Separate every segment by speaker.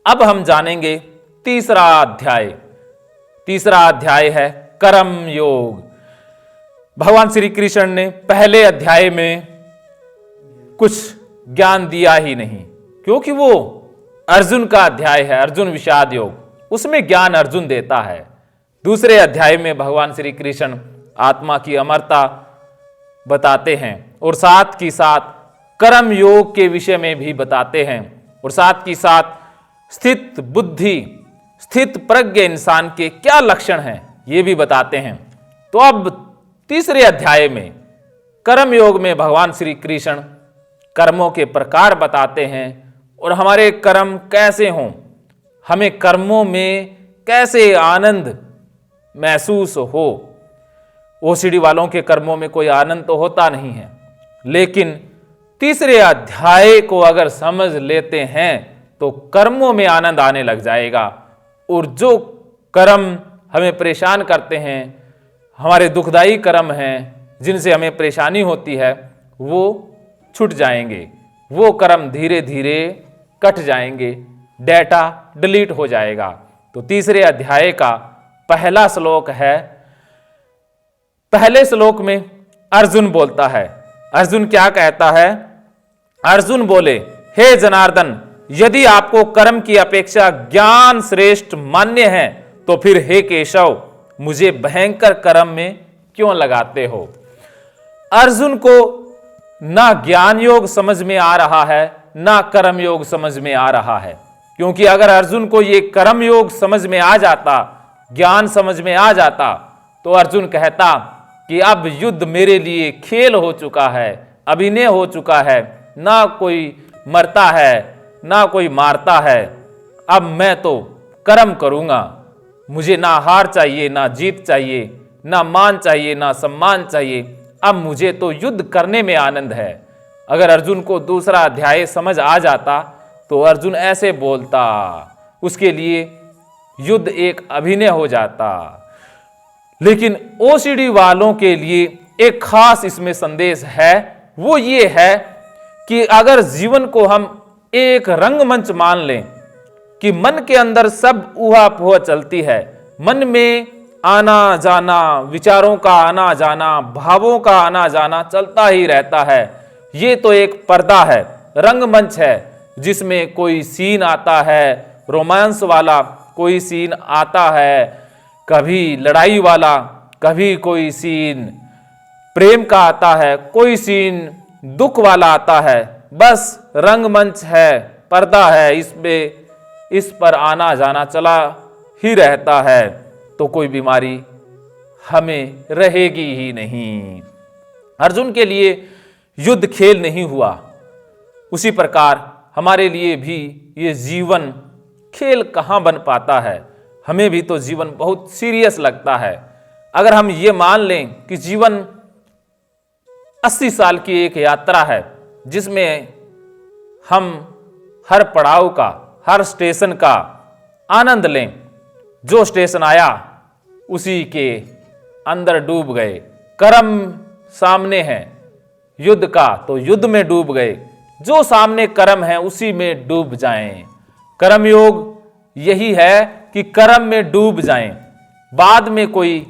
Speaker 1: अब हम जानेंगे तीसरा अध्याय। तीसरा अध्याय है कर्म योग। भगवान श्री कृष्ण ने पहले अध्याय में कुछ ज्ञान दिया ही नहीं, क्योंकि वो अर्जुन का अध्याय है, अर्जुन विषाद योग, उसमें ज्ञान अर्जुन देता है। दूसरे अध्याय में भगवान श्री कृष्ण आत्मा की अमरता बताते हैं और साथ ही साथ कर्म योग के विषय में भी बताते हैं और साथ ही साथ स्थित बुद्धि, स्थित प्रज्ञ इंसान के क्या लक्षण हैं ये भी बताते हैं। तो अब तीसरे अध्याय में कर्म योग में भगवान श्री कृष्ण कर्मों के प्रकार बताते हैं और हमारे कर्म कैसे हों, हमें कर्मों में कैसे आनंद महसूस हो। ओसीडी वालों के कर्मों में कोई आनंद तो होता नहीं है, लेकिन तीसरे अध्याय को अगर समझ लेते हैं तो कर्मों में आनंद आने लग जाएगा और जो कर्म हमें परेशान करते हैं, हमारे दुखदाई कर्म हैं जिनसे हमें परेशानी होती है, वो छूट जाएंगे, वो कर्म धीरे धीरे कट जाएंगे, डेटा डिलीट हो जाएगा। तो तीसरे अध्याय का पहला श्लोक है। पहले श्लोक में अर्जुन बोलता है। अर्जुन क्या कहता है? अर्जुन बोले, हे जनार्दन, यदि आपको कर्म की अपेक्षा ज्ञान श्रेष्ठ मान्य है तो फिर हे केशव, मुझे भयंकर कर्म में क्यों लगाते हो? अर्जुन को ना ज्ञान योग समझ में आ रहा है, ना कर्म योग समझ में आ रहा है, क्योंकि अगर अर्जुन को ये कर्म योग समझ में आ जाता, ज्ञान समझ में आ जाता, तो अर्जुन कहता कि अब युद्ध मेरे लिए खेल हो चुका है, अभिनय हो चुका है, ना कोई मरता है ना कोई मारता है, अब मैं तो कर्म करूंगा, मुझे ना हार चाहिए ना जीत चाहिए, ना मान चाहिए ना सम्मान चाहिए, अब मुझे तो युद्ध करने में आनंद है। अगर अर्जुन को दूसरा अध्याय समझ आ जाता तो अर्जुन ऐसे बोलता, उसके लिए युद्ध एक अभिनय हो जाता। लेकिन ओसीडी वालों के लिए एक खास इसमें संदेश है, वो ये है कि अगर जीवन को हम एक रंगमंच मान लें कि मन के अंदर सब ऊहा-पोह चलती है, मन में आना जाना, विचारों का आना जाना, भावों का आना जाना चलता ही रहता है। ये तो एक पर्दा है, रंगमंच है, जिसमें कोई सीन आता है रोमांस वाला, कोई सीन आता है कभी लड़ाई वाला, कभी कोई सीन प्रेम का आता है, कोई सीन दुख वाला आता है। बस रंगमंच है, पर्दा है, इस पर आना जाना चला ही रहता है, तो कोई बीमारी हमें रहेगी ही नहीं। अर्जुन के लिए युद्ध खेल नहीं हुआ, उसी प्रकार हमारे लिए भी ये जीवन खेल कहाँ बन पाता है। हमें भी तो जीवन बहुत सीरियस लगता है। अगर हम ये मान लें कि जीवन 80 साल की एक यात्रा है, जिसमें हम हर पड़ाव का, हर स्टेशन का आनंद लें, जो स्टेशन आया उसी के अंदर डूब गए। कर्म सामने है युद्ध का तो युद्ध में डूब गए, जो सामने कर्म है उसी में डूब जाएं। कर्म योग यही है कि कर्म में डूब जाएं, बाद में कोई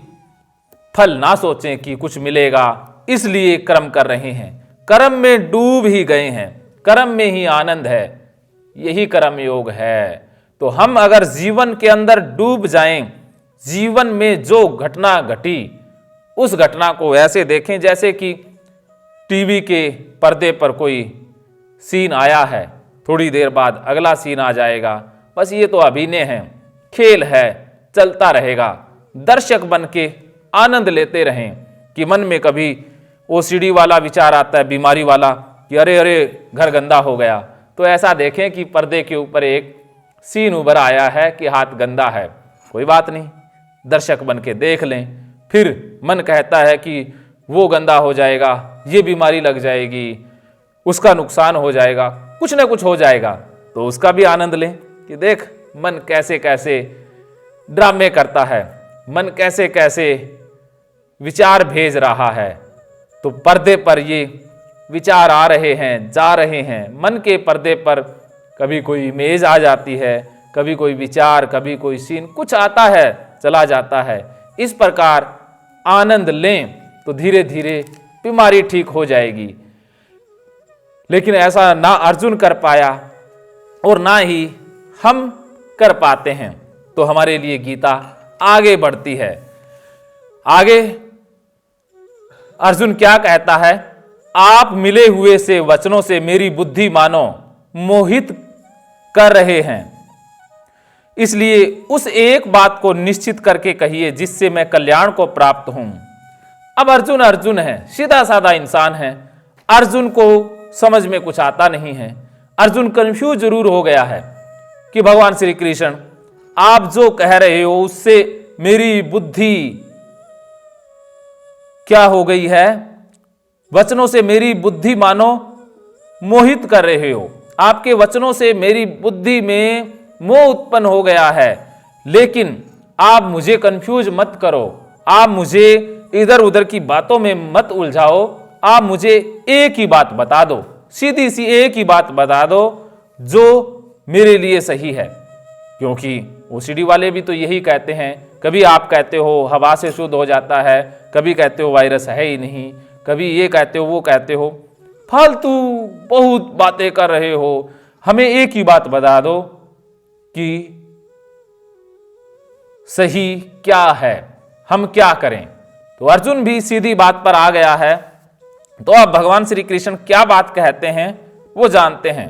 Speaker 1: फल ना सोचें कि कुछ मिलेगा, इसलिए कर्म कर रहे हैं। कर्म में डूब ही गए हैं, कर्म में ही आनंद है, यही कर्म योग है। तो हम अगर जीवन के अंदर डूब जाएं, जीवन में जो घटना घटी उस घटना को ऐसे देखें जैसे कि टीवी के पर्दे पर कोई सीन आया है, थोड़ी देर बाद अगला सीन आ जाएगा, बस ये तो अभिनय है, खेल है, चलता रहेगा। दर्शक बन के आनंद लेते रहें कि मन में कभी ओसीडी वाला विचार आता है, बीमारी वाला, कि अरे अरे घर गंदा हो गया, तो ऐसा देखें कि पर्दे के ऊपर एक सीन उभर आया है कि हाथ गंदा है, कोई बात नहीं, दर्शक बन के देख लें। फिर मन कहता है कि वो गंदा हो जाएगा, ये बीमारी लग जाएगी, उसका नुकसान हो जाएगा, कुछ ना कुछ हो जाएगा, तो उसका भी आनंद लें कि देख मन कैसे कैसे ड्रामे करता है, मन कैसे कैसे विचार भेज रहा है। तो पर्दे पर ये विचार आ रहे हैं, जा रहे हैं, मन के पर्दे पर कभी कोई इमेज आ जाती है, कभी कोई विचार, कभी कोई सीन, कुछ आता है चला जाता है। इस प्रकार आनंद लें तो धीरे धीरे बीमारी ठीक हो जाएगी। लेकिन ऐसा ना अर्जुन कर पाया और ना ही हम कर पाते हैं, तो हमारे लिए गीता आगे बढ़ती है। आगे अर्जुन क्या कहता है, आप मिले हुए से वचनों से मेरी बुद्धि मानो मोहित कर रहे हैं, इसलिए उस एक बात को निश्चित करके कहिए जिससे मैं कल्याण को प्राप्त हूं। अब अर्जुन अर्जुन है, सीधा साधा इंसान है। अर्जुन को समझ में कुछ आता नहीं है। अर्जुन कंफ्यूज जरूर हो गया है कि भगवान श्री कृष्ण आप जो कह रहे हो उससे मेरी बुद्धि क्या हो गई है, वचनों से मेरी बुद्धि मानो मोहित कर रहे हो, आपके वचनों से मेरी बुद्धि में मोह उत्पन्न हो गया है। लेकिन आप मुझे कंफ्यूज मत करो, आप मुझे इधर उधर की बातों में मत उलझाओ, आप मुझे एक ही बात बता दो, सीधी सी एक ही बात बता दो जो मेरे लिए सही है। क्योंकि ओसीडी वाले भी तो यही कहते हैं, कभी आप कहते हो हवा से शुद्ध हो जाता है, कभी कहते हो वायरस है ही नहीं, कभी ये कहते हो वो कहते हो, फालतू बहुत बातें कर रहे हो, हमें एक ही बात बता दो कि सही क्या है, हम क्या करें। तो अर्जुन भी सीधी बात पर आ गया है। तो अब भगवान श्री कृष्ण क्या बात कहते हैं वो जानते हैं।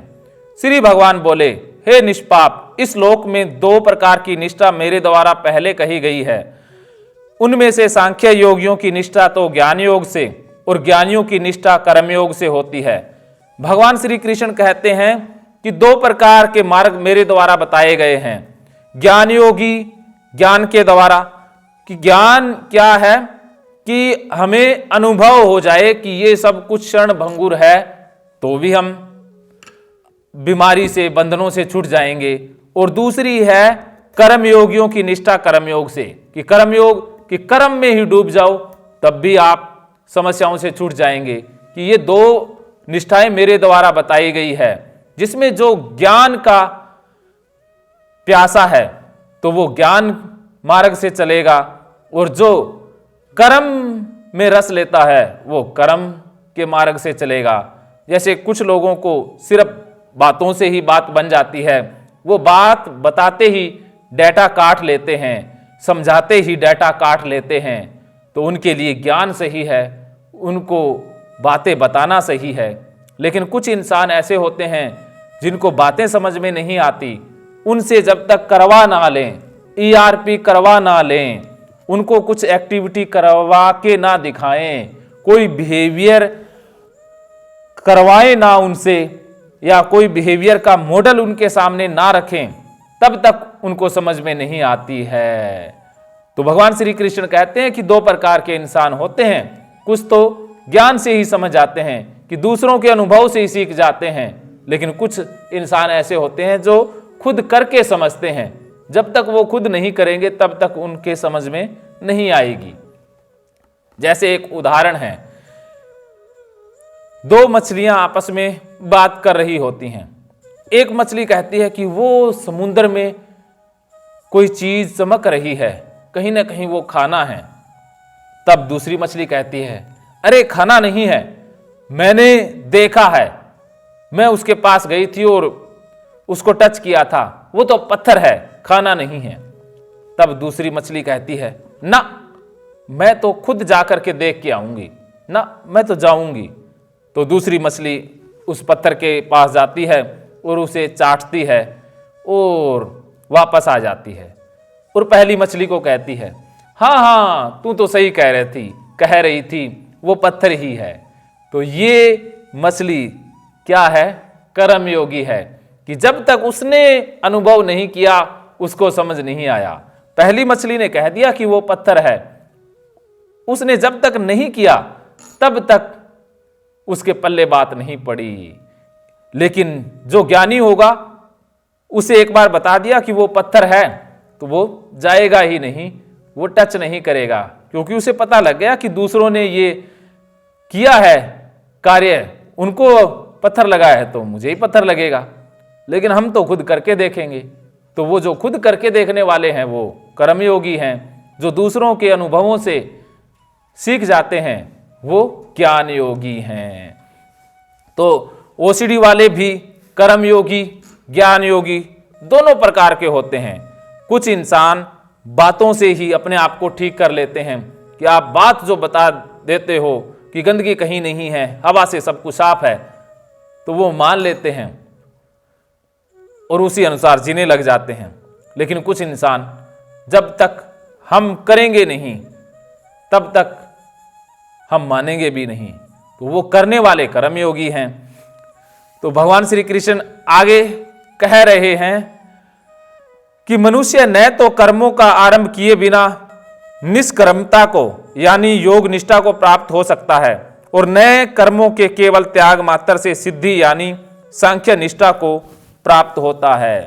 Speaker 1: श्री भगवान बोले, हे निष्पाप, इस लोक में दो प्रकार की निष्ठा मेरे द्वारा पहले कही गई है। उनमें से सांख्य योगियों की निष्ठा तो ज्ञान योग से और ज्ञानियों की निष्ठा कर्मयोग से होती है। भगवान श्री कृष्ण कहते हैं कि दो प्रकार के मार्ग मेरे द्वारा बताए गए हैं। ज्ञान योगी ज्ञान के द्वारा, कि ज्ञान क्या है कि हमें अनुभव हो जाए कि ये सब कुछ क्षण भंगुर है, तो भी हम बीमारी से, बंधनों से छूट जाएंगे। और दूसरी है कर्म योगियों की निष्ठा कर्मयोग से, कि कर्मयोग कि कर्म में ही डूब जाओ तब भी आप समस्याओं से छूट जाएंगे। कि ये दो निष्ठाएं मेरे द्वारा बताई गई है, जिसमें जो ज्ञान का प्यासा है तो वो ज्ञान मार्ग से चलेगा, और जो कर्म में रस लेता है वो कर्म के मार्ग से चलेगा। जैसे कुछ लोगों को सिर्फ बातों से ही बात बन जाती है, वो बात बताते ही डाटा काट लेते हैं, समझाते ही डाटा काट लेते हैं, तो उनके लिए ज्ञान सही है, उनको बातें बताना सही है। लेकिन कुछ इंसान ऐसे होते हैं जिनको बातें समझ में नहीं आती, उनसे जब तक करवा ना लें, ERP करवा ना लें, उनको कुछ एक्टिविटी करवा के ना दिखाएं, कोई बिहेवियर करवाएं ना उनसे, या कोई बिहेवियर का मॉडल उनके सामने ना रखें, तब तक उनको समझ में नहीं आती है। तो भगवान श्री कृष्ण कहते हैं कि दो प्रकार के इंसान होते हैं। कुछ तो ज्ञान से ही समझ जाते हैं, कि दूसरों के अनुभव से ही सीख जाते हैं, लेकिन कुछ इंसान ऐसे होते हैं जो खुद करके समझते हैं। जब तक वो खुद नहीं करेंगे तब तक उनके समझ में नहीं आएगी। जैसे एक उदाहरण है, दो मछलियां आपस में बात कर रही होती हैं। एक मछली कहती है कि वो समुद्र में कोई चीज चमक रही है, कहीं ना कहीं वो खाना है। तब दूसरी मछली कहती है, अरे खाना नहीं है, मैंने देखा है, मैं उसके पास गई थी और उसको टच किया था, वो तो पत्थर है, खाना नहीं है। तब दूसरी मछली कहती है, ना, मैं तो खुद जाकर के देख के आऊंगी, ना, मैं तो जाऊंगी। तो दूसरी मछली उस पत्थर के पास जाती है और उसे चाटती है और वापस आ जाती है, और पहली मछली को कहती है, हाँ हाँ, तू तो सही कह रही थी, वो पत्थर ही है। तो ये मछली क्या है, कर्मयोगी है, कि जब तक उसने अनुभव नहीं किया उसको समझ नहीं आया। पहली मछली ने कह दिया कि वो पत्थर है, उसने जब तक नहीं किया तब तक उसके पल्ले बात नहीं पड़ी। लेकिन जो ज्ञानी होगा उसे एक बार बता दिया कि वो पत्थर है तो वो जाएगा ही नहीं, वो टच नहीं करेगा, क्योंकि उसे पता लग गया कि दूसरों ने ये किया है कार्य, उनको पत्थर लगा है तो मुझे ही पत्थर लगेगा, लेकिन हम तो खुद करके देखेंगे। तो वो जो खुद करके देखने वाले हैं वो कर्मयोगी हैं, जो दूसरों के अनुभवों से सीख जाते हैं वो ज्ञान योगी हैं। तो ओसीडी वाले भी कर्मयोगी, ज्ञान योगी दोनों प्रकार के होते हैं। कुछ इंसान बातों से ही अपने आप को ठीक कर लेते हैं कि आप बात जो बता देते हो कि गंदगी कहीं नहीं है, हवा से सब कुछ साफ है, तो वो मान लेते हैं और उसी अनुसार जीने लग जाते हैं। लेकिन कुछ इंसान जब तक हम करेंगे नहीं तब तक हम मानेंगे भी नहीं, तो वो करने वाले कर्मयोगी हैं। तो भगवान श्री कृष्ण आगे कह रहे हैं कि मनुष्य न तो कर्मों का आरंभ किए बिना निष्कर्मता को यानी योग निष्ठा को प्राप्त हो सकता है, और नए कर्मों के केवल त्याग मात्र से सिद्धि यानी सांख्य निष्ठा को प्राप्त होता है।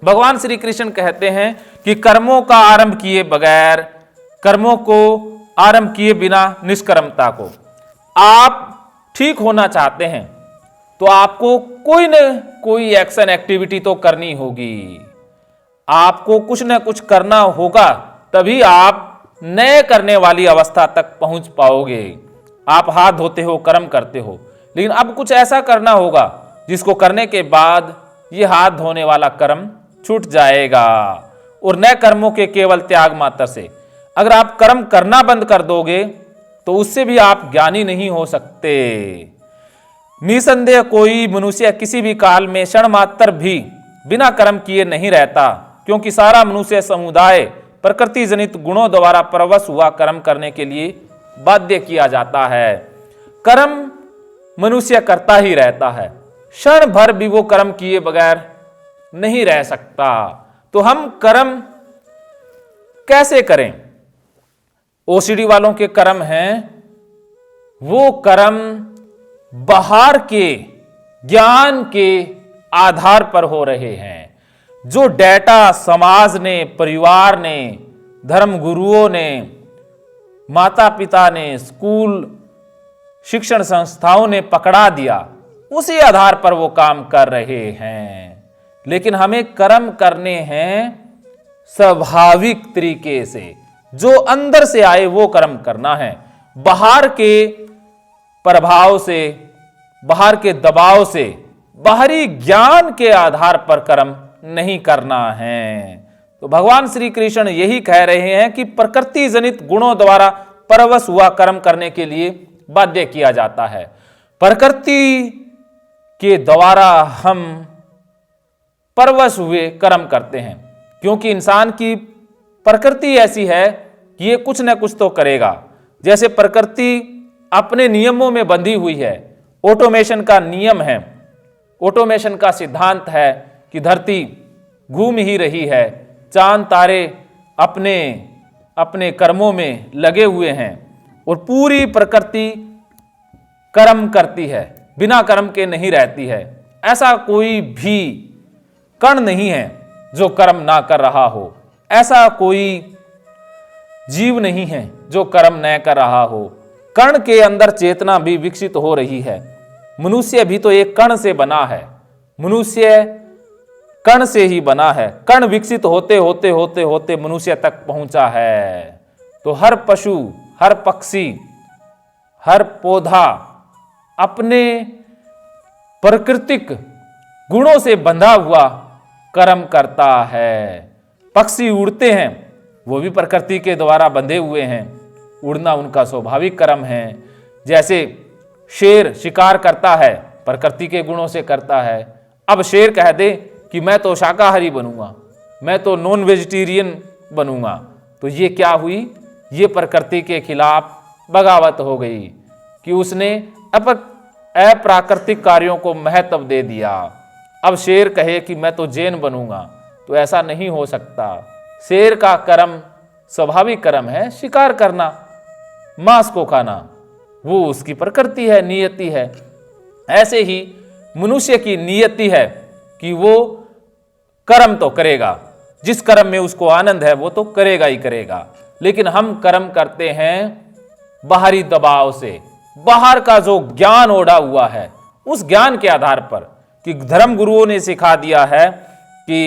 Speaker 1: भगवान श्री कृष्ण कहते हैं कि कर्मों का आरंभ किए बगैर, कर्मों को आरंभ किए बिना निष्कर्मता को, आप ठीक होना चाहते हैं तो आपको कोई न कोई एक्शन एक्टिविटी तो करनी होगी, आपको कुछ न कुछ करना होगा, तभी आप नए करने वाली अवस्था तक पहुंच पाओगे। आप हाथ धोते हो, कर्म करते हो, लेकिन अब कुछ ऐसा करना होगा जिसको करने के बाद ये हाथ धोने वाला कर्म छूट जाएगा। और नए कर्मों के केवल त्याग मात्र से, अगर आप कर्म करना बंद कर दोगे तो उससे भी आप ज्ञानी नहीं हो सकते। निसंदेह कोई मनुष्य किसी भी काल में क्षण मात्र भी बिना कर्म किए नहीं रहता, क्योंकि सारा मनुष्य समुदाय प्रकृति जनित गुणों द्वारा परवश हुआ कर्म करने के लिए बाध्य किया जाता है। कर्म मनुष्य करता ही रहता है, क्षण भर भी वो कर्म किए बगैर नहीं रह सकता। तो हम कर्म कैसे करें? ओसीडी वालों के कर्म हैं वो कर्म बाहर के ज्ञान के आधार पर हो रहे हैं। जो डेटा समाज ने, परिवार ने, धर्म गुरुओं ने, माता पिता ने, स्कूल शिक्षण संस्थाओं ने पकड़ा दिया, उसी आधार पर वो काम कर रहे हैं। लेकिन हमें कर्म करने हैं स्वाभाविक तरीके से, जो अंदर से आए वो कर्म करना है। बाहर के प्रभाव से, बाहर के दबाव से, बाहरी ज्ञान के आधार पर कर्म नहीं करना है। तो भगवान श्री कृष्ण यही कह रहे हैं कि प्रकृति जनित गुणों द्वारा परवश हुआ कर्म करने के लिए बाध्य किया जाता है। प्रकृति के द्वारा हम परवश हुए कर्म करते हैं, क्योंकि इंसान की प्रकृति ऐसी है कि ये कुछ न कुछ तो करेगा। जैसे प्रकृति अपने नियमों में बंधी हुई है, ऑटोमेशन का नियम है, ऑटोमेशन का सिद्धांत है कि धरती घूम ही रही है, चांद तारे अपने अपने कर्मों में लगे हुए हैं, और पूरी प्रकृति कर्म करती है, बिना कर्म के नहीं रहती है। ऐसा कोई भी कण नहीं है जो कर्म ना कर रहा हो, ऐसा कोई जीव नहीं है जो कर्म न कर रहा हो। कण के अंदर चेतना भी विकसित हो रही है। मनुष्य भी तो एक कण से बना है, मनुष्य कण से ही बना है। कण विकसित होते होते होते होते मनुष्य तक पहुंचा है। तो हर पशु, हर पक्षी, हर पौधा अपने प्राकृतिक गुणों से बंधा हुआ कर्म करता है। पक्षी उड़ते हैं, वो भी प्रकृति के द्वारा बंधे हुए हैं, उड़ना उनका स्वाभाविक कर्म है। जैसे शेर शिकार करता है, प्रकृति के गुणों से करता है। अब शेर कह दे कि मैं तो शाकाहारी बनूंगा, मैं तो नॉन वेजिटेरियन बनूंगा, तो ये क्या हुई? ये प्रकृति के खिलाफ बगावत हो गई कि उसने अप्राकृतिक कार्यों को महत्व दे दिया। अब शेर कहे कि मैं तो जैन बनूंगा, तो ऐसा नहीं हो सकता। शेर का कर्म स्वाभाविक कर्म है, शिकार करना, मांस को खाना, वो उसकी प्रकृति है, नियति है। ऐसे ही मनुष्य की नियति है कि वो कर्म तो करेगा, जिस कर्म में उसको आनंद है वो तो करेगा ही करेगा। लेकिन हम कर्म करते हैं बाहरी दबाव से, बाहर का जो ज्ञान ओढ़ा हुआ है उस ज्ञान के आधार पर, कि धर्म गुरुओं ने सिखा दिया है कि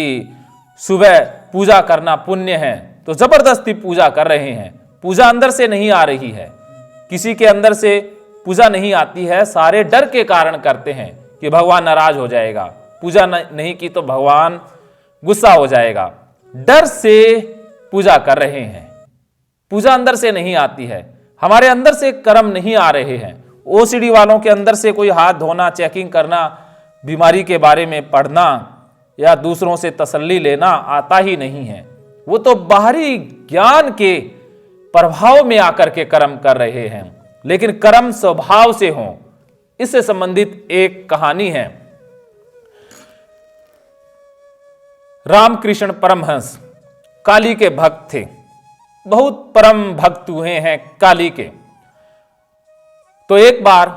Speaker 1: सुबह पूजा करना पुण्य है, तो जबरदस्ती पूजा कर रहे हैं। पूजा अंदर से नहीं आ रही है, किसी के अंदर से पूजा नहीं आती है, सारे डर के कारण करते हैं कि भगवान नाराज हो जाएगा, पूजा नहीं की तो भगवान गुस्सा हो जाएगा, डर से पूजा कर रहे हैं। पूजा अंदर से नहीं आती है, हमारे अंदर से कर्म नहीं आ रहे हैं। ओसीडी वालों के अंदर से कोई हाथ धोना, चेकिंग करना, बीमारी के बारे में पढ़ना या दूसरों से तसल्ली लेना आता ही नहीं है। वो तो बाहरी ज्ञान के प्रभाव में आकर के कर्म कर रहे हैं, लेकिन कर्म स्वभाव से हो, इससे संबंधित एक कहानी है। रामकृष्ण परमहंस काली के भक्त थे, बहुत परम भक्त हुए हैं काली के। तो एक बार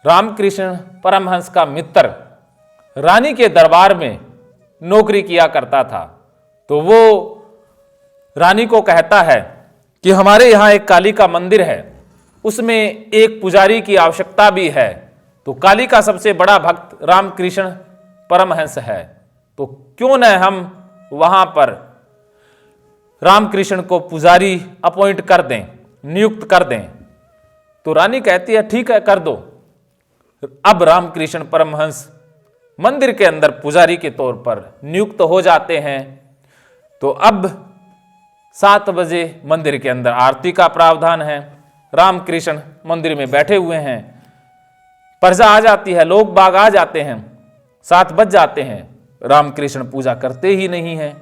Speaker 1: रामकृष्ण परमहंस का मित्र रानी के दरबार में नौकरी किया करता था, तो वो रानी को कहता है कि हमारे यहाँ एक काली का मंदिर है, उसमें एक पुजारी की आवश्यकता भी है। तो काली का सबसे बड़ा भक्त रामकृष्ण परमहंस है, तो क्यों न हम वहां पर रामकृष्ण को पुजारी अपॉइंट कर दें, नियुक्त कर दें। तो रानी कहती है ठीक है, कर दो। अब रामकृष्ण परमहंस मंदिर के अंदर पुजारी के तौर पर नियुक्त हो जाते हैं। तो अब 7 बजे मंदिर के अंदर आरती का प्रावधान है। रामकृष्ण मंदिर में बैठे हुए हैं, प्रजा आ जाती है, लोग बाग आ जाते हैं, 7 बज जाते हैं। रामकृष्ण पूजा करते ही नहीं हैं,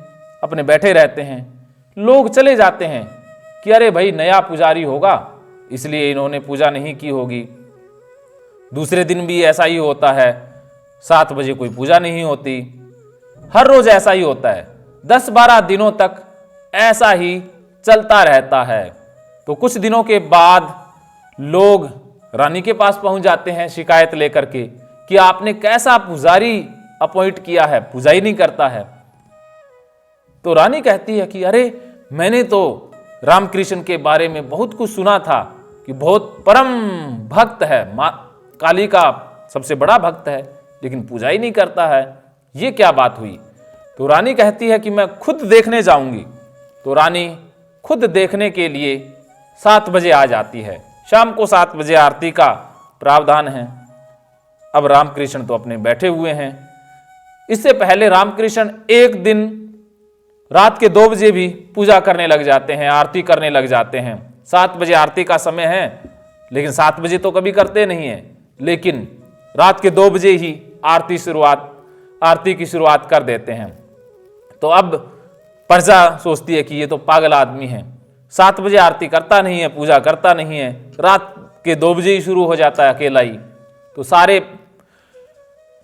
Speaker 1: अपने बैठे रहते हैं। लोग चले जाते हैं कि अरे भाई नया पुजारी होगा, इसलिए इन्होंने पूजा नहीं की होगी। दूसरे दिन भी ऐसा ही होता है, 7 बजे कोई पूजा नहीं होती। हर रोज ऐसा ही होता है, 10-12 दिनों तक ऐसा ही चलता रहता है। तो कुछ दिनों के बाद लोग रानी के पास पहुंच जाते हैं शिकायत लेकर के कि आपने कैसा पुजारी अपॉइंट किया है, पूजा ही नहीं करता है। तो रानी कहती है कि अरे मैंने तो रामकृष्ण के बारे में बहुत कुछ सुना था कि बहुत परम भक्त है, माँ काली का सबसे बड़ा भक्त है, लेकिन पूजा ही नहीं करता है, ये क्या बात हुई। तो रानी कहती है कि मैं खुद देखने जाऊंगी। तो रानी खुद देखने के लिए 7 बजे आ जाती है। शाम को 7 बजे आरती का प्रावधान है। अब रामकृष्ण तो अपने बैठे हुए हैं। इससे पहले रामकृष्ण एक दिन रात के 2 बजे भी पूजा करने लग जाते हैं, आरती करने लग जाते हैं। 7 बजे आरती का समय है, लेकिन 7 बजे तो कभी करते नहीं है, लेकिन रात के 2 बजे ही आरती की शुरुआत कर देते हैं। तो अब प्रजा सोचती है कि ये तो पागल आदमी है, 7 बजे आरती करता नहीं है, पूजा करता नहीं है, रात के 2 बजे ही शुरू हो जाता है अकेला ही। तो सारे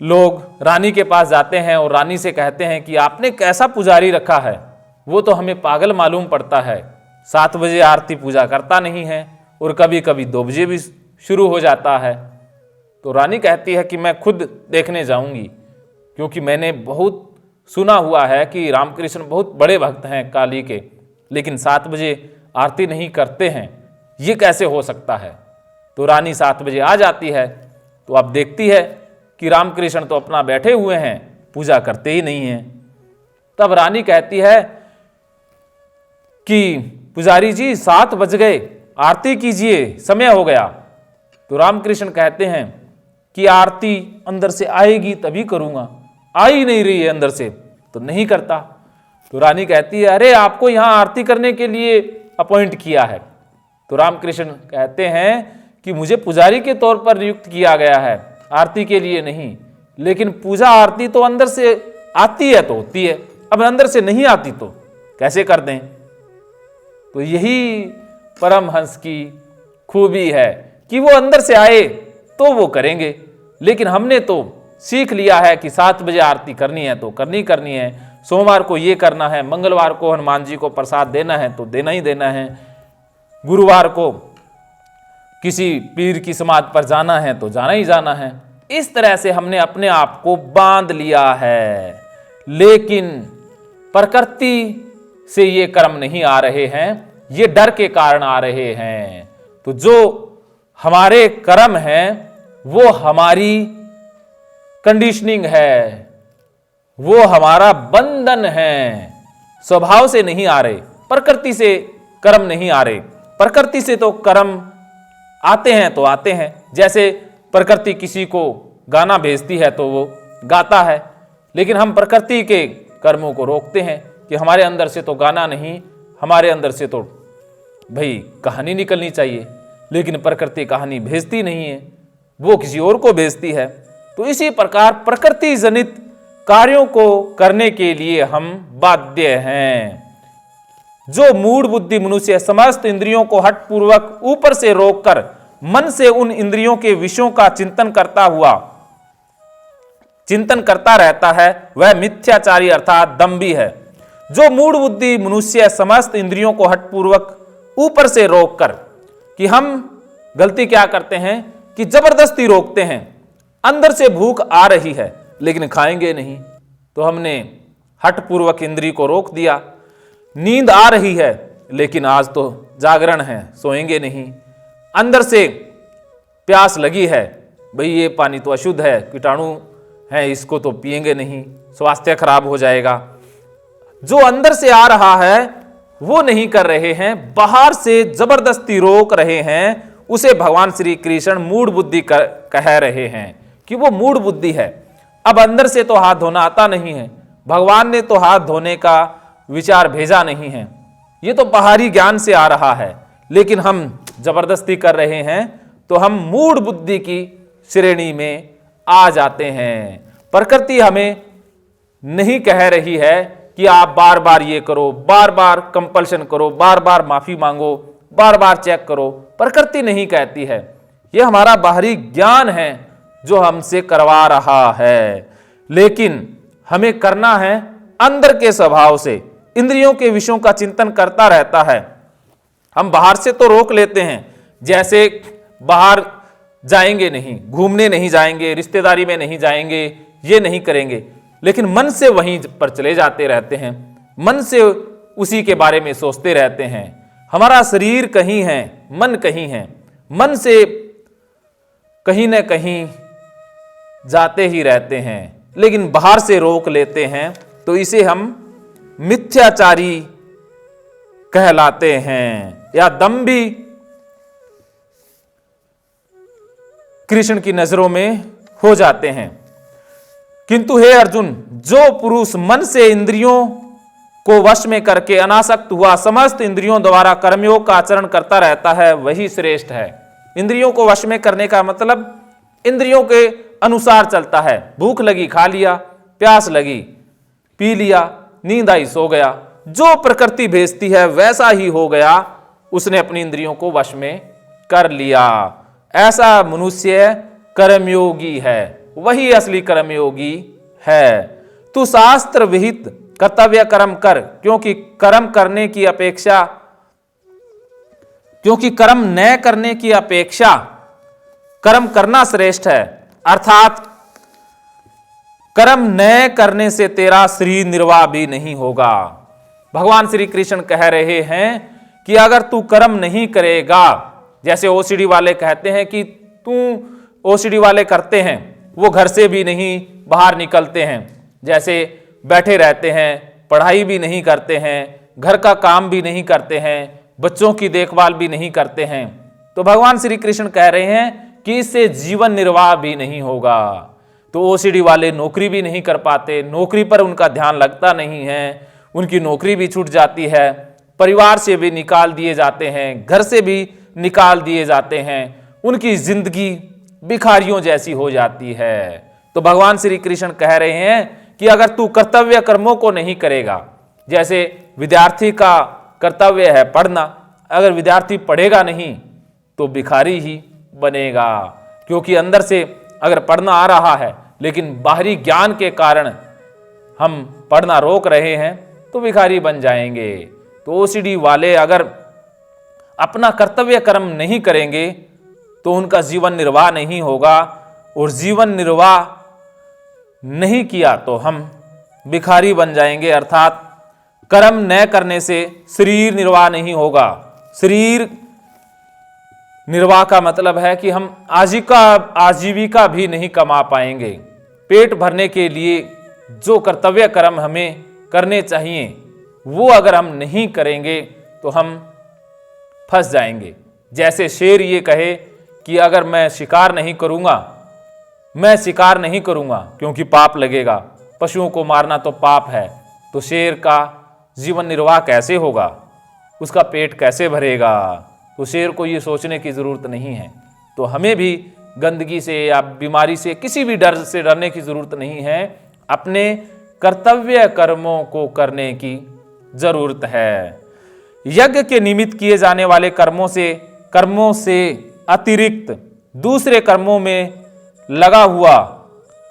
Speaker 1: लोग रानी के पास जाते हैं और रानी से कहते हैं कि आपने कैसा पुजारी रखा है, वो तो हमें पागल मालूम पड़ता है, 7 बजे आरती पूजा करता नहीं है और कभी कभी 2 बजे भी शुरू हो जाता है। तो रानी कहती है कि मैं खुद देखने जाऊंगी, क्योंकि मैंने बहुत सुना हुआ है कि रामकृष्ण बहुत बड़े भक्त हैं काली के, लेकिन 7 बजे आरती नहीं करते हैं, ये कैसे हो सकता है। तो रानी 7 बजे आ जाती है। तो अब देखती है कि रामकृष्ण तो अपना बैठे हुए हैं, पूजा करते ही नहीं हैं। तब रानी कहती है कि पुजारी जी 7 बज गए, आरती कीजिए, समय हो गया। तो रामकृष्ण कहते हैं कि आरती अंदर से आएगी तभी करूंगा, आ ही नहीं रही है अंदर से, तो नहीं करता। तो रानी कहती है अरे आपको यहां आरती करने के लिए अपॉइंट किया है। तो रामकृष्ण कहते हैं कि मुझे पुजारी के तौर पर नियुक्त किया गया है, आरती के लिए नहीं। लेकिन पूजा आरती तो अंदर से आती है तो होती है, अब अंदर से नहीं आती तो कैसे कर दें। तो यही परमहंस की खूबी है कि वो अंदर से आए तो वो करेंगे, लेकिन हमने तो सीख लिया है कि 7 बजे आरती करनी है तो करनी है, सोमवार को ये करना है, मंगलवार को हनुमान जी को प्रसाद देना है तो देना ही देना है, गुरुवार को किसी पीर की समाध पर जाना है तो जाना ही जाना है। इस तरह से हमने अपने आप को बांध लिया है, लेकिन प्रकृति से ये कर्म नहीं आ रहे हैं, ये डर के कारण आ रहे हैं। तो जो हमारे कर्म हैं वो हमारी कंडीशनिंग है, वो हमारा बंधन है, स्वभाव से नहीं आ रहे, प्रकृति से कर्म नहीं आ रहे। प्रकृति से तो कर्म आते हैं तो आते हैं, जैसे प्रकृति किसी को गाना भेजती है तो वो गाता है, लेकिन हम प्रकृति के कर्मों को रोकते हैं कि हमारे अंदर से तो गाना नहीं, हमारे अंदर से तो भाई कहानी निकलनी चाहिए, लेकिन प्रकृति कहानी भेजती नहीं है, वो किसी और को भेजती है। तो इसी प्रकार प्रकृति जनित कार्यों को करने के लिए हम बाध्य हैं। जो मूढ़ बुद्धि मनुष्य समस्त इंद्रियों को हठपूर्वक ऊपर से रोककर मन से उन इंद्रियों के विषयों का चिंतन करता रहता है, वह मिथ्याचारी अर्थात दंभी है। जो मूढ़ बुद्धि मनुष्य समस्त इंद्रियों को हठपूर्वक ऊपर से रोककर, कि हम गलती क्या करते हैं कि जबरदस्ती रोकते हैं, अंदर से भूख आ रही है लेकिन खाएंगे नहीं, तो हमने हठपूर्वक इंद्री को रोक दिया। नींद आ रही है लेकिन आज तो जागरण है, सोएंगे नहीं। अंदर से प्यास लगी है, भाई ये पानी तो अशुद्ध है, कीटाणु है, इसको तो पिएंगे नहीं, स्वास्थ्य खराब हो जाएगा। जो अंदर से आ रहा है वो नहीं कर रहे हैं, बाहर से जबरदस्ती रोक रहे हैं, उसे भगवान श्री कृष्ण मूढ़ बुद्धि कह रहे हैं कि वो मूढ़ बुद्धि है। अब अंदर से तो हाथ धोना आता नहीं है, भगवान ने तो हाथ धोने का विचार भेजा नहीं है, ये तो बाहरी ज्ञान से आ रहा है, लेकिन हम जबरदस्ती कर रहे हैं, तो हम मूढ़ बुद्धि की श्रेणी में आ जाते हैं। प्रकृति हमें नहीं कह रही है कि आप बार बार ये करो, बार बार कंपल्शन करो, बार बार माफी मांगो, बार बार चेक करो, प्रकृति नहीं कहती है। यह हमारा बाहरी ज्ञान है जो हमसे करवा रहा है, लेकिन हमें करना है अंदर के स्वभाव से। इंद्रियों के विषयों का चिंतन करता रहता है। हम बाहर से तो रोक लेते हैं, जैसे बाहर जाएंगे नहीं, घूमने नहीं जाएंगे, रिश्तेदारी में नहीं जाएंगे, ये नहीं करेंगे, लेकिन मन से वहीं पर चले जाते रहते हैं, मन से उसी के बारे में सोचते रहते हैं। हमारा शरीर कहीं है, मन कहीं है, मन से कहीं न कहीं जाते ही रहते हैं, लेकिन बाहर से रोक लेते हैं, तो इसे हम मिथ्याचारी कहलाते हैं या दंभी कृष्ण की नजरों में हो जाते हैं। किंतु हे अर्जुन, जो पुरुष मन से इंद्रियों को वश में करके अनासक्त हुआ समस्त इंद्रियों द्वारा कर्मयोग का आचरण करता रहता है, वही श्रेष्ठ है। इंद्रियों को वश में करने का मतलब इंद्रियों के अनुसार चलता है। भूख लगी खा लिया, प्यास लगी पी लिया, नींद आई सो गया, जो प्रकृति भेजती है वैसा ही हो गया, उसने अपनी इंद्रियों को वश में कर लिया। ऐसा मनुष्य कर्मयोगी है, वही असली कर्मयोगी है। तू शास्त्र विहित कर्तव्य कर्म कर, क्योंकि कर्म न करने की अपेक्षा कर्म करना श्रेष्ठ है। अर्थात कर्म न करने से तेरा शरीर निर्वाह भी नहीं होगा। भगवान श्री कृष्ण कह रहे हैं कि अगर तू कर्म नहीं करेगा, जैसे ओसीडी वाले कहते हैं कि ओसीडी वाले करते हैं, वो घर से भी नहीं बाहर निकलते हैं, जैसे बैठे रहते हैं, पढ़ाई भी नहीं करते हैं, घर का काम भी नहीं करते हैं, बच्चों की देखभाल भी नहीं करते हैं, तो भगवान श्री कृष्ण कह रहे हैं कि इससे जीवन निर्वाह भी नहीं होगा। तो ओसीडी वाले नौकरी भी नहीं कर पाते, नौकरी पर उनका ध्यान लगता नहीं है, उनकी नौकरी भी छूट जाती है, परिवार से भी निकाल दिए जाते हैं, घर से भी निकाल दिए जाते हैं, उनकी जिंदगी भिखारियों जैसी हो जाती है। तो भगवान श्री कृष्ण कह रहे हैं कि अगर तू कर्तव्य कर्मों को नहीं करेगा, जैसे विद्यार्थी का कर्तव्य है पढ़ना, अगर विद्यार्थी पढ़ेगा नहीं तो भिखारी ही बनेगा, क्योंकि अंदर से अगर पढ़ना आ रहा है लेकिन बाहरी ज्ञान के कारण हम पढ़ना रोक रहे हैं तो भिखारी बन जाएंगे। तो ओसीडी वाले अगर अपना कर्तव्य कर्म नहीं करेंगे तो उनका जीवन निर्वाह नहीं होगा, और जीवन निर्वाह नहीं किया तो हम भिखारी बन जाएंगे। अर्थात कर्म न करने से शरीर निर्वाह नहीं होगा। शरीर निर्वाह का मतलब है कि हम आजीविका भी नहीं कमा पाएंगे। पेट भरने के लिए जो कर्तव्य कर्म हमें करने चाहिए वो अगर हम नहीं करेंगे तो हम फंस जाएंगे। जैसे शेर ये कहे कि अगर मैं शिकार नहीं करूंगा क्योंकि पाप लगेगा, पशुओं को मारना तो पाप है, तो शेर का जीवन निर्वाह कैसे होगा, उसका पेट कैसे भरेगा? तो शेर को ये सोचने की जरूरत नहीं है। तो हमें भी गंदगी से या बीमारी से, किसी भी डर से डरने की जरूरत नहीं है। अपने कर्तव्य कर्मों को करने की जरूरत है। यज्ञ के निमित्त किए जाने वाले कर्मों से अतिरिक्त दूसरे कर्मों में लगा हुआ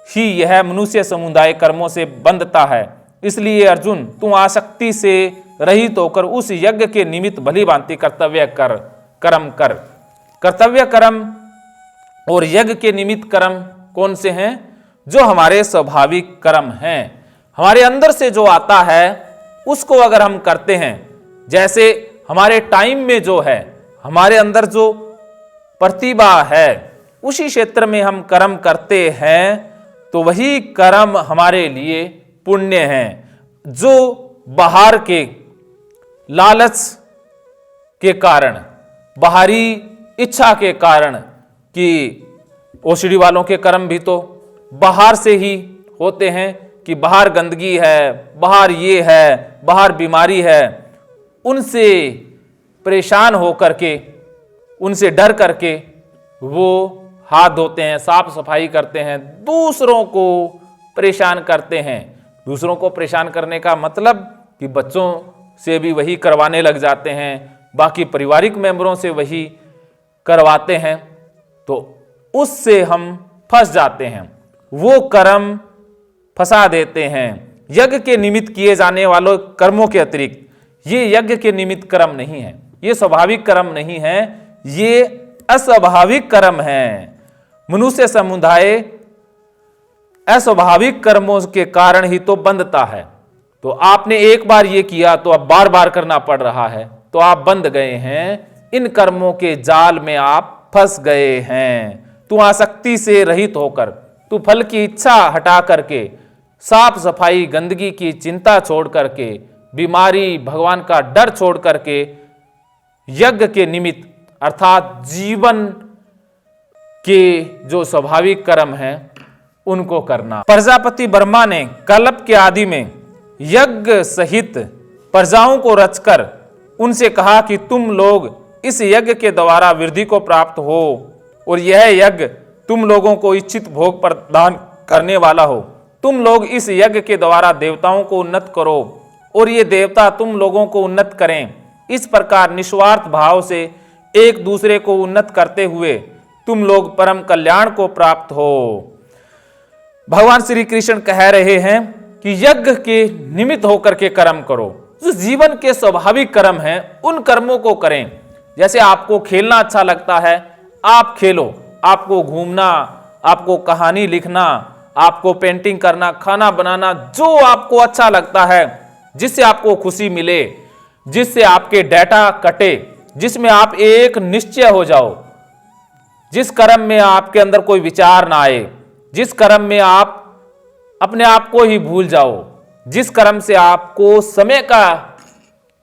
Speaker 1: ही यह मनुष्य समुदाय कर्मों से बंधता है। इसलिए अर्जुन, तू आसक्ति से रहित होकर उस यज्ञ के निमित्त भली भांति कर्तव्य कर्म कर। कर्तव्य कर्म और यज्ञ के निमित्त कर्म कौन से हैं? जो हमारे स्वाभाविक कर्म हैं, हमारे अंदर से जो आता है उसको अगर हम करते हैं। जैसे हमारे टाइम में जो है, हमारे अंदर जो प्रतिभा है, उसी क्षेत्र में हम कर्म करते हैं तो वही कर्म हमारे लिए पुण्य हैं। जो बाहर के लालच के कारण, बाहरी इच्छा के कारण, कि ओसीडी वालों के कर्म भी तो बाहर से ही होते हैं कि बाहर गंदगी है, बाहर ये है, बाहर बीमारी है, उनसे परेशान होकर के, उनसे डर करके वो हाथ धोते हैं, साफ सफाई करते हैं, दूसरों को परेशान करते हैं। दूसरों को परेशान करने का मतलब कि बच्चों से भी वही करवाने लग जाते हैं, बाकी पारिवारिक मेंबरों से वही करवाते हैं, तो उससे हम फंस जाते हैं, वो कर्म फंसा देते हैं। यज्ञ के निमित्त किए जाने वालों कर्मों के अतिरिक्त ये यज्ञ के निमित्त कर्म नहीं है, ये स्वाभाविक कर्म नहीं है, ये अस्वाभाविक कर्म है। मनुष्य समुदाय अस्वाभाविक कर्मों के कारण ही तो बंधता है। तो आपने एक बार ये किया तो अब बार बार करना पड़ रहा है, तो आप बंध गए हैं, इन कर्मों के जाल में आप फंस गए हैं। तू आसक्ति से रहित होकर, तू फल की इच्छा हटा करके, साफ सफाई गंदगी की चिंता छोड़ करके, बीमारी भगवान का डर छोड़ करके यज्ञ के निमित्त अर्थात जीवन के जो स्वाभाविक कर्म हैं उनको करना। प्रजापति ब्रह्मा ने कल्प के आदि में यज्ञ सहित प्रजाओं को रचकर उनसे कहा कि तुम लोग इस यज्ञ के द्वारा वृद्धि को प्राप्त हो और यह यज्ञ तुम लोगों को इच्छित भोग प्रदान करने वाला हो। तुम लोग इस यज्ञ के द्वारा देवताओं को उन्नत करो और ये देवता तुम लोगों को उन्नत करें। इस प्रकार निस्वार्थ भाव से एक दूसरे को उन्नत करते हुए तुम लोग परम कल्याण को प्राप्त हो। भगवान श्री कृष्ण कह रहे हैं कि यज्ञ के निमित्त होकर के कर्म करो, जो जीवन के स्वाभाविक कर्म हैं उन कर्मों को करें। जैसे आपको खेलना अच्छा लगता है, आप खेलो, आपको घूमना, आपको कहानी लिखना, आपको पेंटिंग करना, खाना बनाना, जो आपको अच्छा लगता है, जिससे आपको खुशी मिले, जिससे आपके डाटा कटे, जिसमें आप एक निश्चय हो जाओ, जिस कर्म में आपके अंदर कोई विचार ना आए, जिस कर्म में आप अपने आप को ही भूल जाओ, जिस कर्म से आपको समय का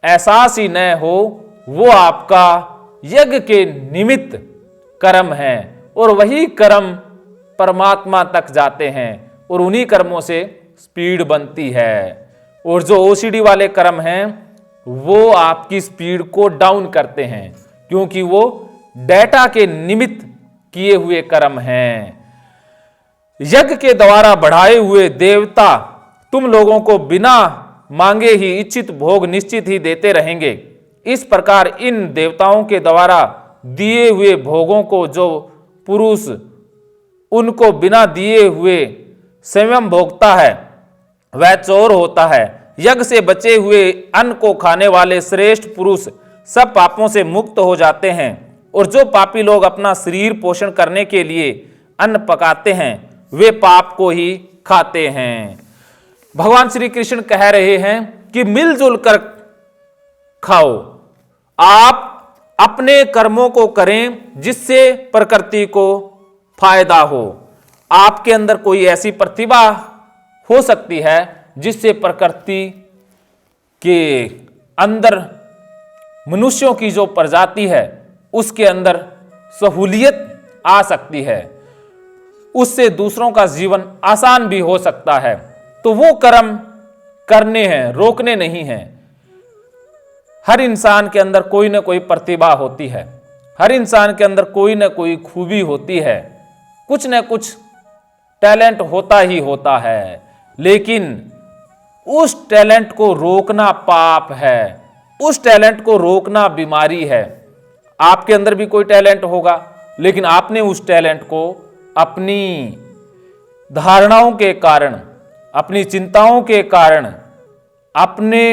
Speaker 1: एहसास ही न हो, वो आपका यज्ञ के निमित्त कर्म है और वही कर्म परमात्मा तक जाते हैं और उन्हीं कर्मों से स्पीड बनती है। और जो ओसीडी वाले कर्म हैं वो आपकी स्पीड को डाउन करते हैं, क्योंकि वो डेटा के निमित्त किए हुए कर्म हैं। यज्ञ के द्वारा बढ़ाए हुए देवता तुम लोगों को बिना मांगे ही इच्छित भोग निश्चित ही देते रहेंगे। इस प्रकार इन देवताओं के द्वारा दिए हुए भोगों को जो पुरुष उनको बिना दिए हुए स्वयं भोगता है वह चोर होता है। यज्ञ से बचे हुए अन्न को खाने वाले श्रेष्ठ पुरुष सब पापों से मुक्त हो जाते हैं और जो पापी लोग अपना शरीर पोषण करने के लिए अन्न पकाते हैं वे पाप को ही खाते हैं। भगवान श्री कृष्ण कह रहे हैं कि मिलजुल कर खाओ, आप अपने कर्मों को करें जिससे प्रकृति को फायदा हो। आपके अंदर कोई ऐसी प्रतिभा हो सकती है जिससे प्रकृति के अंदर मनुष्यों की जो प्रजाति है उसके अंदर सहूलियत आ सकती है, उससे दूसरों का जीवन आसान भी हो सकता है। तो वो कर्म करने हैं, रोकने नहीं हैं। हर इंसान के अंदर कोई ना कोई प्रतिभा होती है, हर इंसान के अंदर कोई ना कोई खूबी होती है, कुछ न कुछ टैलेंट होता ही होता है, लेकिन उस टैलेंट को रोकना पाप है, उस टैलेंट को रोकना बीमारी है। आपके अंदर भी कोई टैलेंट होगा, लेकिन आपने उस टैलेंट को अपनी धारणाओं के कारण, अपनी चिंताओं के कारण, अपने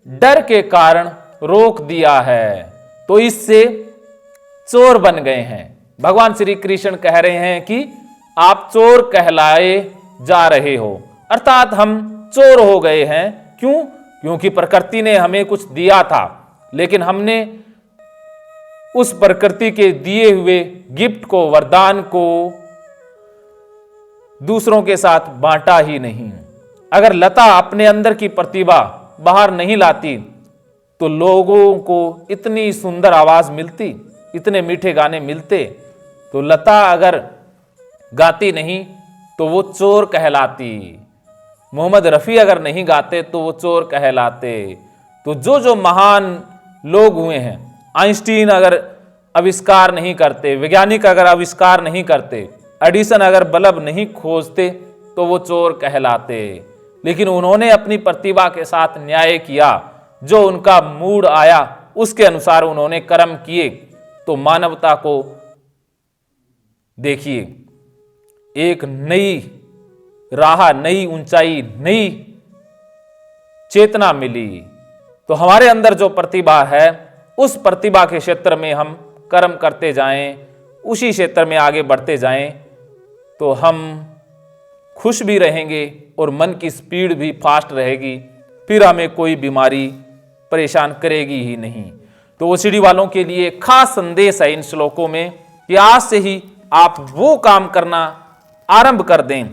Speaker 1: डर के कारण रोक दिया है, तो इससे चोर बन गए हैं। भगवान श्री कृष्ण कह रहे हैं कि आप चोर कहलाए जा रहे हो, अर्थात हम चोर हो गए हैं। क्यों? क्योंकि प्रकृति ने हमें कुछ दिया था, लेकिन हमने उस प्रकृति के दिए हुए गिफ्ट को, वरदान को दूसरों के साथ बांटा ही नहीं। अगर लता अपने अंदर की प्रतिभा बाहर नहीं लाती तो लोगों को इतनी सुंदर आवाज मिलती, इतने मीठे गाने मिलते। तो लता अगर गाती नहीं तो वो चोर कहलाती। मोहम्मद रफ़ी अगर नहीं गाते तो वो चोर कहलाते। तो जो महान लोग हुए हैं, आइंस्टीन अगर आविष्कार नहीं करते, वैज्ञानिक अगर आविष्कार नहीं करते, एडिसन अगर बल्ब नहीं खोजते तो वो चोर कहलाते। लेकिन उन्होंने अपनी प्रतिभा के साथ न्याय किया, जो उनका मूड आया उसके अनुसार उन्होंने कर्म किए। तो मानवता को देखिए, एक नई राह, नई ऊंचाई, नई चेतना मिली। तो हमारे अंदर जो प्रतिभा है, उस प्रतिभा के क्षेत्र में हम कर्म करते जाएं, उसी क्षेत्र में आगे बढ़ते जाएं, तो हम खुश भी रहेंगे और मन की स्पीड भी फास्ट रहेगी। फिर हमें कोई बीमारी परेशान करेगी ही नहीं। तो ओसीडी वालों के लिए खास संदेश है इन श्लोकों में कि आज से ही आप वो काम करना आरंभ कर दें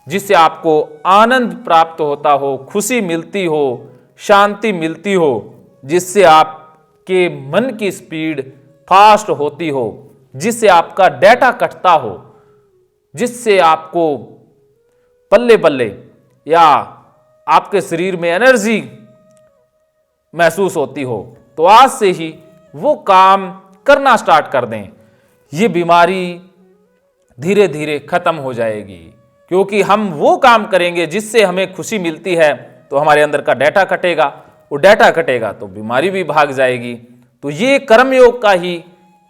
Speaker 1: जिससे आपको आनंद प्राप्त होता हो, खुशी मिलती हो, शांति मिलती हो, जिससे आपके मन की स्पीड फास्ट होती हो, जिससे आपका डेटा कटता हो, जिससे आपको बल्ले बल्ले या आपके शरीर में एनर्जी महसूस होती हो। तो आज से ही वो काम करना स्टार्ट कर दें। ये बीमारी धीरे धीरे खत्म हो जाएगी, क्योंकि हम वो काम करेंगे जिससे हमें खुशी मिलती है। तो हमारे अंदर का डेटा कटेगा, वो डेटा कटेगा तो बीमारी भी भाग जाएगी। तो ये कर्मयोग का ही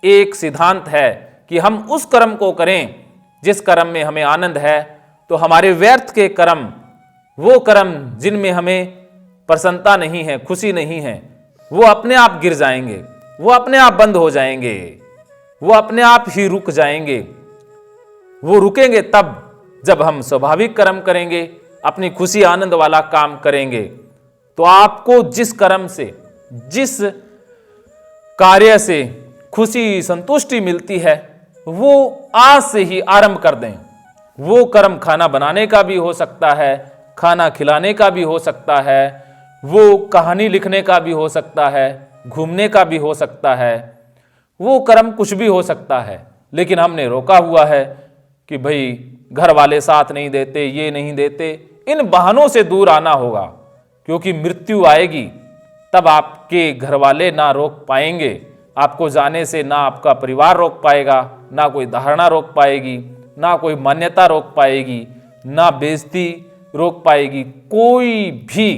Speaker 1: एक सिद्धांत है कि हम उस कर्म को करें जिस कर्म में हमें आनंद है। तो हमारे व्यर्थ के कर्म, वो कर्म जिनमें हमें प्रसन्नता नहीं है, खुशी नहीं है, वो अपने आप गिर जाएंगे, वो अपने आप बंद हो जाएंगे, वो अपने आप ही रुक जाएंगे। वो रुकेंगे तब जब हम स्वाभाविक कर्म करेंगे, अपनी खुशी आनंद वाला काम करेंगे। तो आपको जिस कर्म से, जिस कार्य से खुशी संतुष्टि मिलती है, वो आज से ही आरंभ कर दें। वो कर्म खाना बनाने का भी हो सकता है, खाना खिलाने का भी हो सकता है, वो कहानी लिखने का भी हो सकता है, घूमने का भी हो सकता है, वो कर्म कुछ भी हो सकता है। लेकिन हमने रोका हुआ है कि भाई घर वाले साथ नहीं देते, ये नहीं देते, इन बहानों से दूर आना होगा, क्योंकि मृत्यु आएगी तब आपके घर वाले ना रोक पाएंगे आपको जाने से, ना आपका परिवार रोक पाएगा, ना कोई धारणा रोक पाएगी, ना कोई मान्यता रोक पाएगी, ना बेइज्जती रोक पाएगी। कोई भी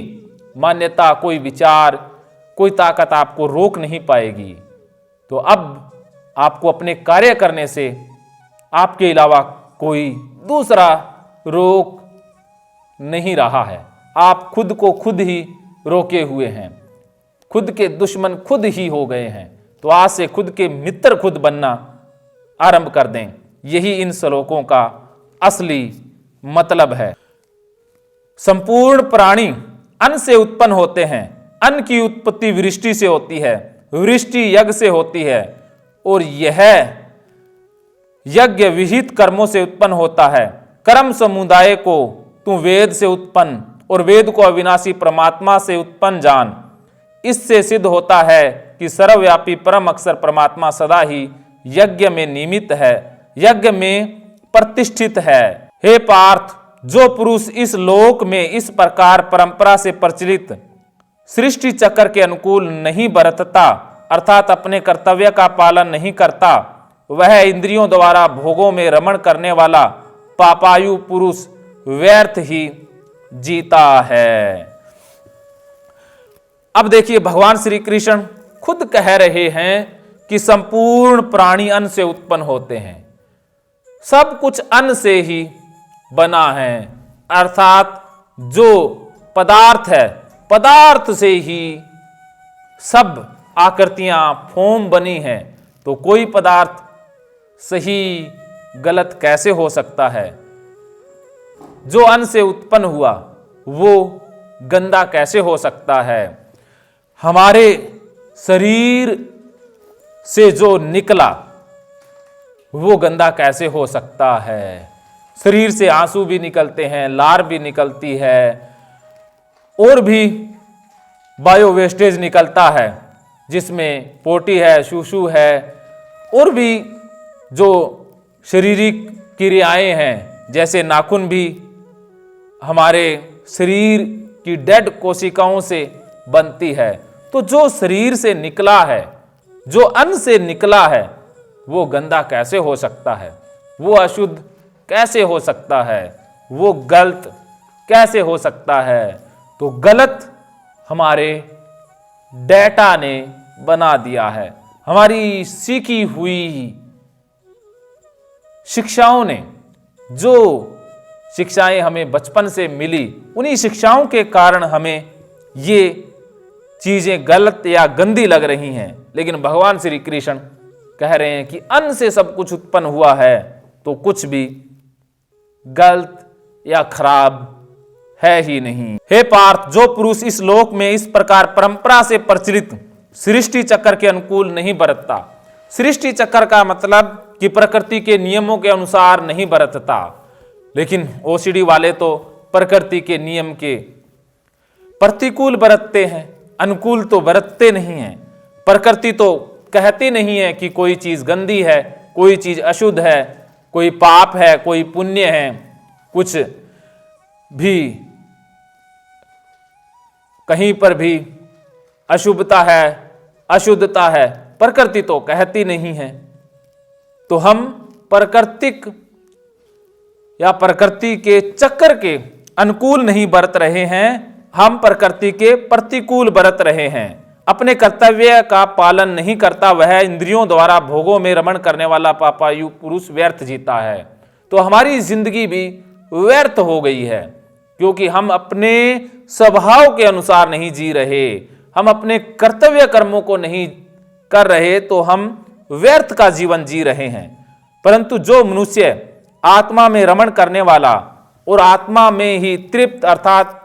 Speaker 1: मान्यता, कोई विचार, कोई ताकत आपको रोक नहीं पाएगी। तो अब आपको अपने कार्य करने से आपके अलावा कोई दूसरा रोक नहीं रहा है। आप खुद को खुद ही रोके हुए हैं, खुद के दुश्मन खुद ही हो गए हैं। तो आज से खुद के मित्र खुद बनना आरंभ कर दें। यही इन श्लोकों का असली मतलब है। संपूर्ण प्राणी अन्न से उत्पन्न होते हैं। अन्न की उत्पत्ति वृष्टि से होती है, वृष्टि यज्ञ से होती है, और यह यज्ञ विहित कर्मों से उत्पन्न होता है। कर्म समुदाय को तू वेद से उत्पन्न और वेद को अविनाशी परमात्मा से उत्पन्न जान। इससे सिद्ध होता है कि सर्वव्यापी परम अक्षर परमात्मा सदा ही यज्ञ में निमित्त है, यज्ञ में प्रतिष्ठित है। हे पार्थ, जो पुरुष इस लोक में इस प्रकार परंपरा से प्रचलित सृष्टि चक्र के अनुकूल नहीं बरतता, अर्थात अपने कर्तव्य का पालन नहीं करता, वह इंद्रियों द्वारा भोगों में रमण करने वाला पापायु पुरुष व्यर्थ ही जीता है। अब देखिए, भगवान श्री कृष्ण खुद कह रहे हैं कि संपूर्ण प्राणी अन्न से उत्पन्न होते हैं, सब कुछ अन्न से ही बना है, अर्थात जो पदार्थ है पदार्थ से ही सब आकृतियां फॉर्म बनी हैं। तो कोई पदार्थ सही गलत कैसे हो सकता है? जो अन्न से उत्पन्न हुआ वो गंदा कैसे हो सकता है? हमारे शरीर से जो निकला वो गंदा कैसे हो सकता है? शरीर से आंसू भी निकलते हैं, लार भी निकलती है, और भी बायो वेस्टेज निकलता है जिसमें पोटी है, शूशु है, और भी जो शारीरिक क्रियाएं हैं जैसे नाखून भी हमारे शरीर की डेड कोशिकाओं से बनती है। तो जो शरीर से निकला है, जो अन्न से निकला है, वो गंदा कैसे हो सकता है? वो अशुद्ध कैसे हो सकता है? वो गलत कैसे हो सकता है? तो गलत हमारे डेटा ने बना दिया है, हमारी सीखी हुई शिक्षाओं ने, जो शिक्षाएं हमें बचपन से मिली, उन्हीं शिक्षाओं के कारण हमें ये चीजें गलत या गंदी लग रही हैं। लेकिन भगवान श्री कृष्ण कह रहे हैं कि अन्न से सब कुछ उत्पन्न हुआ है, तो कुछ भी गलत या खराब है ही नहीं। हे पार्थ, जो पुरुष इस लोक में इस प्रकार परंपरा से प्रचलित सृष्टि चक्र के अनुकूल नहीं बरतता, सृष्टि चक्र का मतलब कि प्रकृति के नियमों के अनुसार नहीं बरतता, लेकिन ओसीडी वाले तो प्रकृति के नियम के प्रतिकूल बरतते हैं, अनुकूल तो बरतते नहीं हैं। प्रकृति तो कहती नहीं है कि कोई चीज गंदी है, कोई चीज अशुद्ध है, कोई पाप है, कोई पुण्य है, कुछ भी कहीं पर भी अशुभता है, अशुद्धता है, प्रकृति तो कहती नहीं है। तो हम प्राकृतिक या प्रकृति के चक्र के अनुकूल नहीं बरत रहे हैं, हम प्रकृति के प्रतिकूल बरत रहे हैं। अपने कर्तव्य का पालन नहीं करता, वह इंद्रियों द्वारा भोगों में रमण करने वाला पापायु पुरुष व्यर्थ जीता है। तो हमारी जिंदगी भी व्यर्थ हो गई है, क्योंकि हम अपने स्वभाव के अनुसार नहीं जी रहे, हम अपने कर्तव्य कर्मों को नहीं कर रहे, तो हम व्यर्थ का जीवन जी रहे हैं। परंतु जो मनुष्य आत्मा में रमण करने वाला और आत्मा में ही तृप्त, अर्थात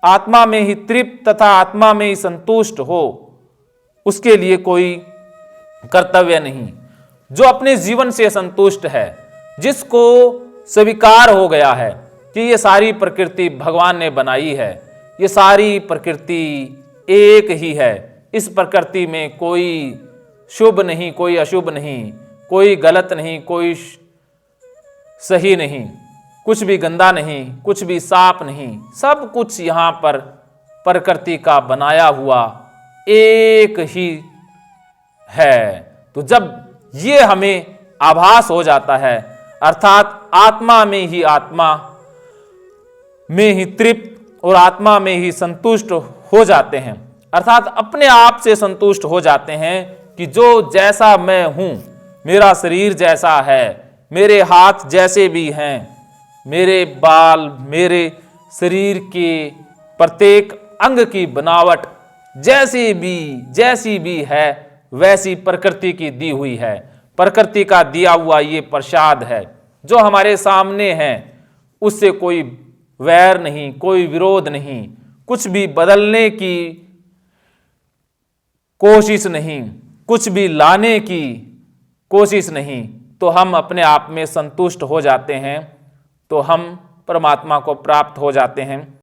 Speaker 1: आत्मा में ही तृप्त तथा आत्मा में ही संतुष्ट हो, उसके लिए कोई कर्तव्य नहीं। जो अपने जीवन से संतुष्ट है, जिसको स्वीकार हो गया है कि ये सारी प्रकृति भगवान ने बनाई है, ये सारी प्रकृति एक ही है, इस प्रकृति में कोई शुभ नहीं, कोई अशुभ नहीं, कोई गलत नहीं, कोई सही नहीं, कुछ भी गंदा नहीं, कुछ भी साफ नहीं, सब कुछ यहाँ पर प्रकृति का बनाया हुआ एक ही है। तो जब ये हमें आभास हो जाता है, अर्थात आत्मा में ही तृप्त और आत्मा में ही संतुष्ट हो जाते हैं, अर्थात अपने आप से संतुष्ट हो जाते हैं कि जो जैसा मैं हूं, मेरा शरीर जैसा है, मेरे हाथ जैसे भी हैं, मेरे बाल, मेरे शरीर के प्रत्येक अंग की बनावट जैसी भी है, वैसी प्रकृति की दी हुई है। प्रकृति का दिया हुआ ये प्रसाद है जो हमारे सामने है, उससे कोई वैर नहीं, कोई विरोध नहीं, कुछ भी बदलने की कोशिश नहीं, कुछ भी लाने की कोशिश नहीं। तो हम अपने आप में संतुष्ट हो जाते हैं, तो हम परमात्मा को प्राप्त हो जाते हैं।